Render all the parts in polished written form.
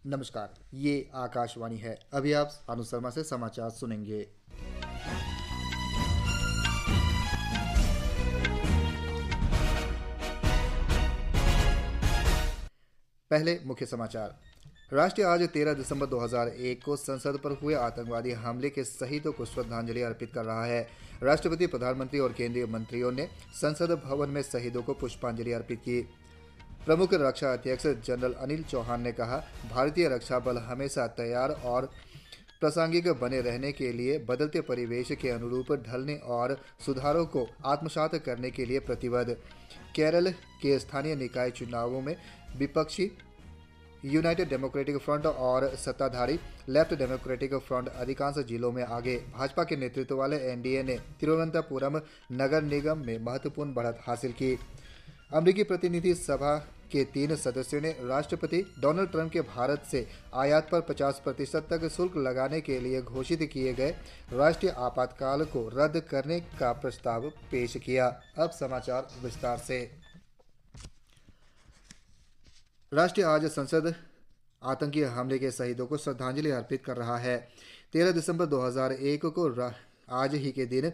नमस्कार, ये आकाशवाणी है। अभी आप अनु शर्मा से समाचार सुनेंगे। पहले मुख्य समाचार। राष्ट्र आज 13 दिसंबर 2001 को संसद पर हुए आतंकवादी हमले के शहीदों को श्रद्धांजलि अर्पित कर रहा है। राष्ट्रपति, प्रधानमंत्री और केंद्रीय मंत्रियों ने संसद भवन में शहीदों को पुष्पांजलि अर्पित की। प्रमुख रक्षा अध्यक्ष जनरल अनिल चौहान ने कहा, भारतीय रक्षा बल हमेशा तैयार और प्रासंगिक बने रहने के लिए बदलते परिवेश के अनुरूप ढलने और सुधारों को आत्मसात करने के लिए प्रतिबद्ध। केरल के स्थानीय निकाय चुनावों में विपक्षी यूनाइटेड डेमोक्रेटिक फ्रंट और सत्ताधारी लेफ्ट डेमोक्रेटिक फ्रंट अधिकांश जिलों में आगे। भाजपा के नेतृत्व वाले एनडीए ने तिरुवनंतपुरम नगर निगम में महत्वपूर्ण बढ़त हासिल की। अमेरिकी प्रतिनिधि सभा के 3 सदस्यों ने राष्ट्रपति डोनाल्ड ट्रंप के भारत से आयात पर 50% तक शुल्क लगाने के लिए घोषित किए गए राष्ट्रीय आपातकाल को रद्द करने का प्रस्ताव पेश किया। अब समाचार विस्तार से। राष्ट्र आज संसद आतंकी हमले के शहीदों को श्रद्धांजलि अर्पित कर रहा है। 13 दिसंबर 2001 को आज ही के दिन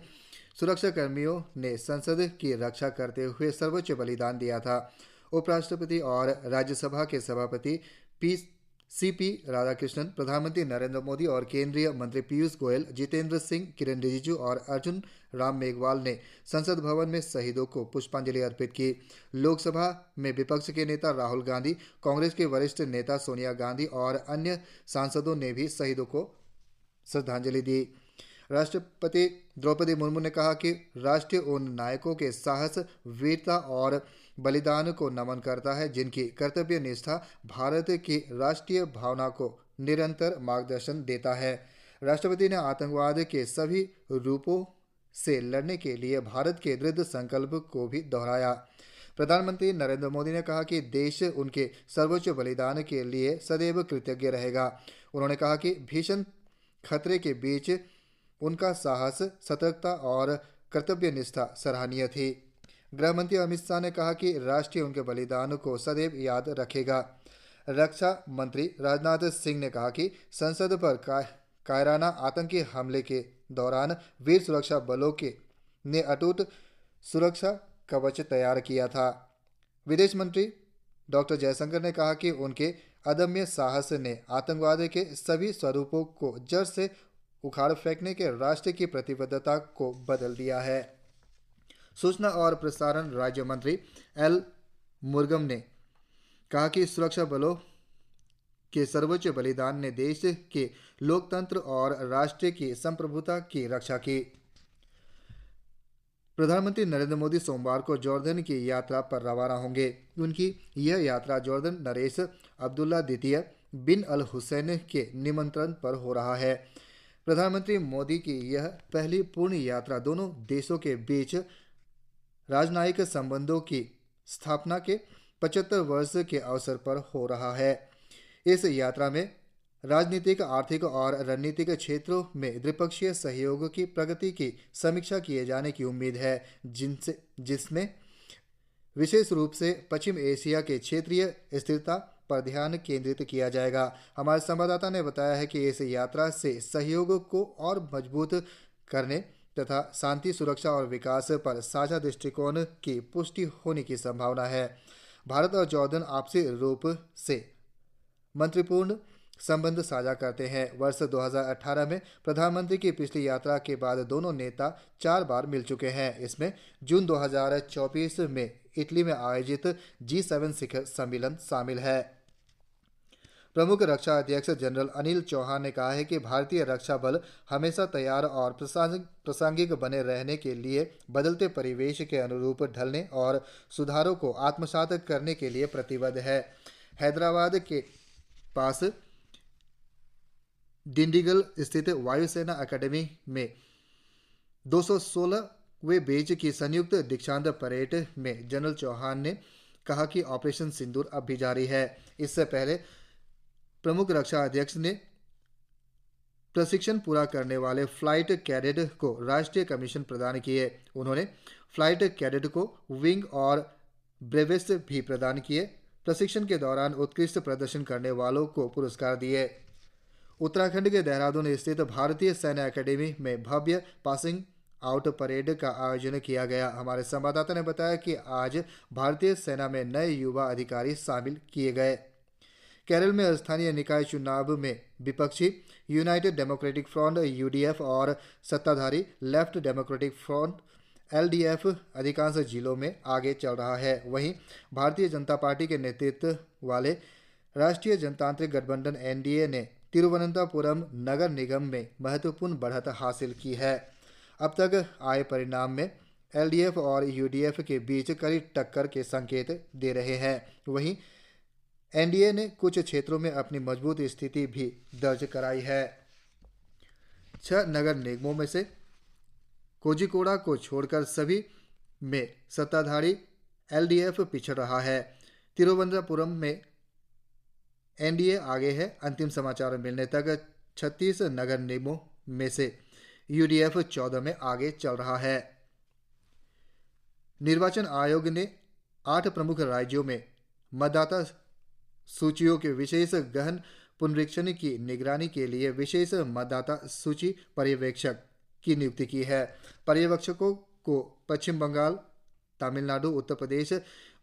सुरक्षा कर्मियों ने संसद की रक्षा करते हुए सर्वोच्च बलिदान दिया था। उपराष्ट्रपति और राज्यसभा के सभापति सीपी राधाकृष्णन, प्रधानमंत्री नरेंद्र मोदी और केंद्रीय मंत्री पीयूष गोयल, जितेंद्र सिंह, किरेन रिजिजू और अर्जुन राम मेघवाल ने संसद भवन में शहीदों को पुष्पांजलि अर्पित की। लोकसभा में विपक्ष के नेता राहुल गांधी, कांग्रेस के वरिष्ठ नेता सोनिया गांधी और अन्य सांसदों ने भी शहीदों को श्रद्धांजलि दी। राष्ट्रपति द्रौपदी मुर्मू ने कहा कि राष्ट्र उन नायकों के साहस, वीरता और बलिदान को नमन करता है जिनकी कर्तव्य निष्ठा भारत की राष्ट्रीय भावना को निरंतर मार्गदर्शन देता है। राष्ट्रपति ने आतंकवाद के सभी रूपों से लड़ने के लिए भारत के दृढ़ संकल्प को भी दोहराया। प्रधानमंत्री नरेंद्र मोदी ने कहा कि देश उनके सर्वोच्च बलिदान के लिए सदैव कृतज्ञ रहेगा। उन्होंने कहा कि भीषण खतरे के बीच उनका साहस, सतर्कता और कर्तव्य निष्ठा सराहनीय थी। गृहमंत्री अमित शाह ने कहा कि राष्ट्र उनके बलिदान को सदैव याद रखेगा। रक्षा मंत्री राजनाथ सिंह ने कहा कि संसद पर कायराना आतंकी हमले के दौरान वीर सुरक्षा बलों ने अटूट सुरक्षा कवच तैयार किया था। विदेश मंत्री डॉक्टर जयशंकर ने कहा कि उनके अदम्य साहस ने आतंकवाद के सभी स्वरूपों को जड़ से उखाड़ फेंकने के राष्ट्र की प्रतिबद्धता को बदल दिया है। सूचना और प्रसारण राज्य मंत्री एल मुरुगन ने कहा कि सुरक्षा बलों के सर्वोच्च बलिदान ने देश के लोकतंत्र और राष्ट्र की संप्रभुता की रक्षा की। प्रधानमंत्री नरेंद्र मोदी सोमवार को जॉर्डन की यात्रा पर रवाना होंगे। उनकी यह यात्रा जॉर्डन नरेश अब्दुल्ला द्वितीय बिन अल हुसैन के निमंत्रण पर हो रहा है। प्रधानमंत्री मोदी की यह पहली पूर्ण यात्रा दोनों देशों के बीच राजनयिक संबंधों की स्थापना के 75 वर्ष के अवसर पर हो रहा है। इस यात्रा में राजनीतिक, आर्थिक और रणनीतिक क्षेत्रों में द्विपक्षीय सहयोग की प्रगति की समीक्षा किए जाने की उम्मीद है, जिसमें विशेष रूप से पश्चिम एशिया के क्षेत्रीय स्थिरता पर ध्यान केंद्रित किया जाएगा। हमारे संवाददाता ने बताया है कि इस यात्रा से सहयोग को और मजबूत करने तथा शांति, सुरक्षा और विकास पर साझा दृष्टिकोण की पुष्टि होने की संभावना है। भारत और जॉर्डन आपसी रूप से मैत्रीपूर्ण संबंध साझा करते हैं। वर्ष 2018 में प्रधानमंत्री की पिछली यात्रा के बाद दोनों नेता 4 बार मिल चुके हैं। इसमें जून 2024 में इटली में आयोजित G7 शिखर सम्मेलन शामिल है। प्रमुख रक्षा अध्यक्ष जनरल अनिल चौहान ने कहा है कि भारतीय रक्षा बल हमेशा तैयार और प्रासंगिक बने रहने के लिए बदलते परिवेश के अनुरूप ढलने और सुधारों को आत्मसात करने के लिए प्रतिबद्ध है। हैदराबाद के पास डिंडीगल स्थित वायुसेना अकादमी में 216वें बैच की संयुक्त दीक्षांत परेड में जनरल चौहान ने कहा कि ऑपरेशन सिंदूर अब भी जारी है। इससे पहले प्रमुख रक्षा अध्यक्ष ने प्रशिक्षण पूरा करने वाले फ्लाइट कैडेट को राष्ट्रीय कमीशन प्रदान किए। उन्होंने फ्लाइट कैडेट को विंग और ब्रेवेस भी प्रदान किए। प्रशिक्षण के दौरान उत्कृष्ट प्रदर्शन करने वालों को पुरस्कार दिए। उत्तराखंड के देहरादून स्थित भारतीय सैन्य अकेडमी में भव्य पासिंग आउट परेड का आयोजन किया गया। हमारे संवाददाता ने बताया कि आज भारतीय सेना में नए युवा अधिकारी शामिल किए गए। केरल में स्थानीय निकाय चुनाव में विपक्षी यूनाइटेड डेमोक्रेटिक फ्रंट (यूडीएफ) और सत्ताधारी लेफ्ट डेमोक्रेटिक फ्रंट (एलडीएफ) अधिकांश जिलों में आगे चल रहा है। वहीं भारतीय जनता पार्टी के नेतृत्व वाले राष्ट्रीय जनतांत्रिक गठबंधन (एनडीए) ने तिरुवनंतपुरम नगर निगम में महत्वपूर्ण बढ़त हासिल की है। अब तक आए परिणाम में एलडीएफ और यूडीएफ के बीच कड़ी टक्कर के संकेत दे रहे हैं। वहीं एनडीए ने कुछ क्षेत्रों में अपनी मजबूत स्थिति भी दर्ज कराई है। 6 नगर निगमों में से कोझिकोड को छोड़कर सभी में सत्ताधारी एलडीएफ पिछड़ रहा है। तिरुवनंतपुरम में एनडीए आगे है। अंतिम समाचार मिलने तक 36 नगर निगमों में से यूडीएफ 14 में आगे चल रहा है। निर्वाचन आयोग ने 8 प्रमुख राज्यों में मतदाता सूचियों के विशेष गहन पुनरीक्षण की निगरानी के लिए विशेष मतदाता सूची पर्यवेक्षक की नियुक्ति की है। पर्यवेक्षकों को पश्चिम बंगाल, तमिलनाडु, उत्तर प्रदेश,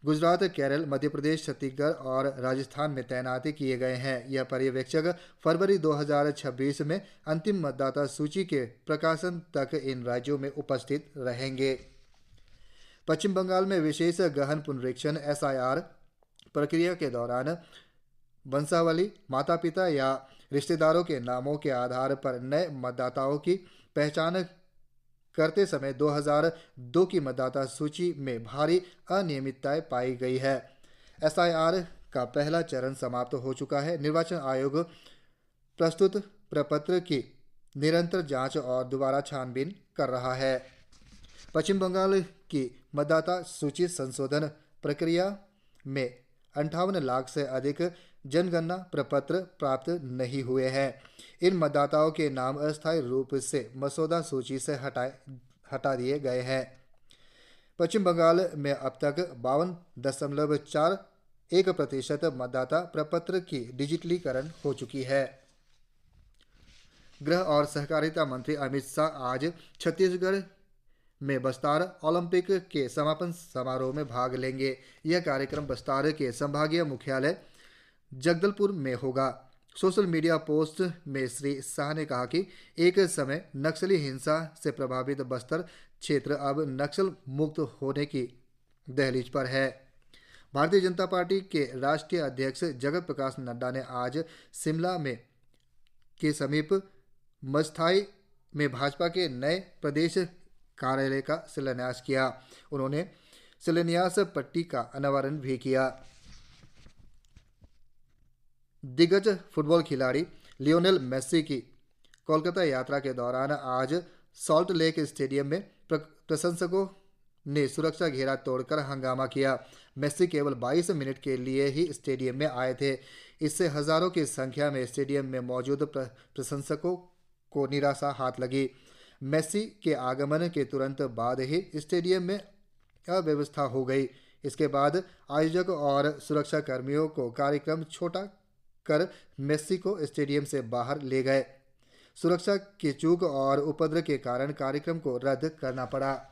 गुजरात, केरल, मध्य प्रदेश, छत्तीसगढ़ और राजस्थान में तैनात किए गए हैं। यह पर्यवेक्षक फरवरी 2026 में अंतिम मतदाता सूची के प्रकाशन तक इन राज्यों में उपस्थित रहेंगे। पश्चिम बंगाल में विशेष गहन पुनरीक्षण (SIR) प्रक्रिया के दौरान वंशावली, माता-पिता या रिश्तेदारों के नामों के आधार पर नए मतदाताओं की पहचान करते समय 2002 की मतदाता सूची में भारी अनियमितताएं पाई गई है। SIR का पहला चरण समाप्त हो चुका है। निर्वाचन आयोग प्रस्तुत प्रपत्र की निरंतर जांच और दोबारा छानबीन कर रहा है। पश्चिम बंगाल की मतदाता सूची संशोधन प्रक्रिया में 58 लाख से अधिक जनगणना प्रपत्र प्राप्त नहीं हुए हैं। इन मतदाताओं के नाम अस्थायी रूप से मसौदा सूची से हटा दिए गए हैं। पश्चिम बंगाल में अब तक 52.41% मतदाता प्रपत्र की डिजिटलीकरण हो चुकी है। गृह और सहकारिता मंत्री अमित शाह आज छत्तीसगढ़ में बस्तार ओलंपिक के समापन समारोह में भाग लेंगे। यह कार्यक्रम बस्तार के संभागीय मुख्यालय जगदलपुर में होगा। सोशल मीडिया पोस्ट में श्री शाह ने कहा कि एक समय नक्सली हिंसा से प्रभावित बस्तर क्षेत्र अब नक्सल मुक्त होने की दहलीज पर है। भारतीय जनता पार्टी के राष्ट्रीय अध्यक्ष जगत प्रकाश नड्डा ने आज शिमला के समीप मस्थाई में भाजपा के नए प्रदेश कार्यालय का शिलान्यास किया। उन्होंने शिलान्यास पट्टी का अनावरण भी किया। दिग्गज फुटबॉल खिलाड़ी लियोनेल मेस्सी की कोलकाता यात्रा के दौरान आज सॉल्ट लेक स्टेडियम में प्रशंसकों ने सुरक्षा घेरा तोड़कर हंगामा किया। मेस्सी केवल 22 मिनट के लिए ही स्टेडियम में आए थे। इससे हजारों की संख्या में स्टेडियम में मौजूद प्रशंसकों को निराशा हाथ लगी। मेस्सी के आगमन के तुरंत बाद ही स्टेडियम में अव्यवस्था हो गई। इसके बाद आयोजक और सुरक्षा कर्मियों को कार्यक्रम छोटा कर मेस्सी को स्टेडियम से बाहर ले गए। सुरक्षा की चूक और उपद्रव के कारण कार्यक्रम को रद्द करना पड़ा।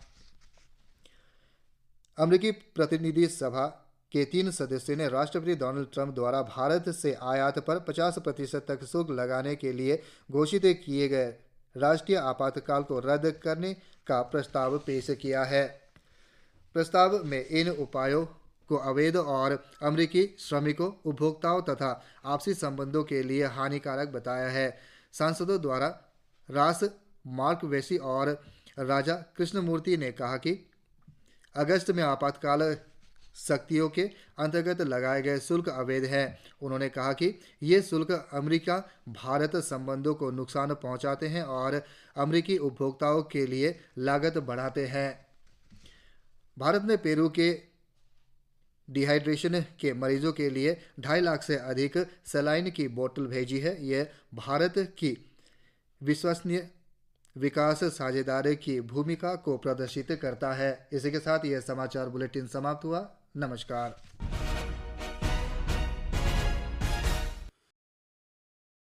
अमेरिकी प्रतिनिधि सभा के 3 सदस्यों ने राष्ट्रपति डोनाल्ड ट्रंप द्वारा भारत से आयात पर 50% तक शुल्क लगाने के लिए घोषित किए गए राष्ट्रीय आपातकाल को रद्द करने का प्रस्ताव पेश किया है। प्रस्ताव में इन उपायों को अवैध और अमेरिकी श्रमिकों, उपभोक्ताओं तथा आपसी संबंधों के लिए हानिकारक बताया है। सांसदों द्वारा रास मार्कवेसी और राजा कृष्णमूर्ति ने कहा कि अगस्त में आपातकाल सख्तियों के अंतर्गत लगाए गए शुल्क अवैध हैं। उन्होंने कहा कि ये शुल्क अमेरिका भारत संबंधों को नुकसान पहुंचाते हैं और अमेरिकी उपभोक्ताओं के लिए लागत बढ़ाते हैं। भारत ने पेरू के डिहाइड्रेशन के मरीजों के लिए 2.5 लाख से अधिक सलाइन की बोतल भेजी है। यह भारत की विश्वसनीय विकास साझेदारी की भूमिका को प्रदर्शित करता है। इसी के साथ यह समाचार बुलेटिन समाप्त हुआ। नमस्कार।